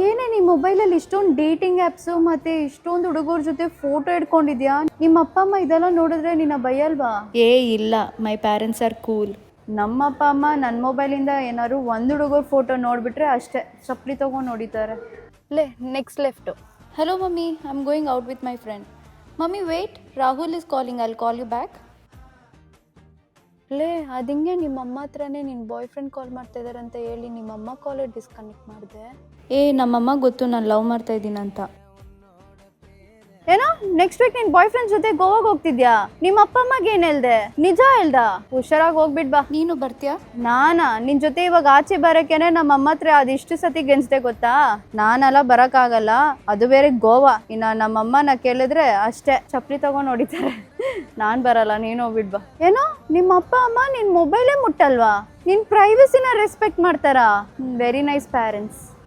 ಏನೇ ನಿಮ್ಮ ಮೊಬೈಲಲ್ಲಿ ಇಷ್ಟೊಂದು ಡೇಟಿಂಗ್ ಆ್ಯಪ್ಸು ಮತ್ತು ಇಷ್ಟೊಂದು ಹುಡುಗರ ಜೊತೆ ಫೋಟೋ ಇಟ್ಕೊಂಡಿದ್ಯಾ? ನಿಮ್ಮ ಅಪ್ಪ ಅಮ್ಮ ಇದೆಲ್ಲ ನೋಡಿದ್ರೆ ನಿನ್ನ ಬೈಯಲ್ವಾ? ಇಲ್ಲ, ಮೈ ಪ್ಯಾರೆಂಟ್ಸ್ ಆರ್ ಕೂಲ್. ನಮ್ಮ ಅಪ್ಪ ಅಮ್ಮ ನನ್ನ ಮೊಬೈಲಿಂದ ಏನಾದ್ರು ಒಂದು ಹುಡುಗರ ಫೋಟೋ ನೋಡಿಬಿಟ್ರೆ ಅಷ್ಟೇ ಚಪ್ಪಲಿ ತೊಗೊಂಡು ನೋಡಿತಾರೆ. Next left. Hello mummy, I am going out with my friend. Mummy wait, Rahul is calling, I will call you back. ಅದು ಹಿಂಗೆ ನಿಮ್ಮ ಅಮ್ಮ ಹತ್ರನೇ ನಿನ್ನ ಬಾಯ್ ಫ್ರೆಂಡ್ ಕಾಲ್ ಮಾಡ್ತಾ ಇದ್ದಾರೆ ಅಂತ ಹೇಳಿ ನಿಮ್ಮಮ್ಮ ಕಾಲೇ ಡಿಸ್ಕನೆಕ್ಟ್ ಮಾಡಿದೆ. ನಮ್ಮಮ್ಮ ಗೊತ್ತು ನಾನು ಲವ್ ಮಾಡ್ತಾ ಇದ್ದೀನಂತ. ಏನೋ ನೆಕ್ಸ್ಟ್ ವೀಕ್ ನಿನ್ನ ಬಾಯ್ ಫ್ರೆಂಡ್ ಜೊತೆ ಗೋವಾಗೆ ಹೋಗ್ತಿದ್ಯಾ? ನಿಮ್ಮ ಅಪ್ಪ ಅಮ್ಮಗೆ ಏನು ಹೇಳ್ದೆ? ನಿಜ ಹೇಳ್ದ? ಹುಷಾರಾಗಿ ಹೋಗ್ಬಿಟ್ ಬಾ. ನೀನು ಬರ್ತೀಯಾ? ನಿನ್ನ ಜೊತೆ ಇವಾಗ ಆಚೆ ಬರೋಕ್ಕೇನೆ ನಮ್ಮ ಅಮ್ಮ ಹತ್ರ ಅದಿಷ್ಟು ಸತಿ ಗೆನ್ಸ್ದೆ ಗೊತ್ತಾ? ನಾನೆಲ್ಲ ಬರೋಕ್ಕಾಗಲ್ಲ, ಅದು ಬೇರೆ ಗೋವಾ. ಇನ್ನು ನಮ್ಮಮ್ಮನ ಕೇಳಿದ್ರೆ ಅಷ್ಟೇ ಚಪ್ಪಲಿ ತಗೊಂಡು ಹೊಡಿತಾರೆ. ನಾನು ಬರಲ್ಲ, ನೀನು ಹೋಗ್ಬಿಟ್ ಬಾ. ಏನೋ ನಿಮ್ಮ ಅಪ್ಪ ಅಮ್ಮ ನಿನ್ನ ಮೊಬೈಲೇ ಮುಟ್ಟಲ್ವಾ? ನಿನ್ನ ಪ್ರೈವಸಿನ ರೆಸ್ಪೆಕ್ಟ್ ಮಾಡ್ತಾರಾ? Very nice parents.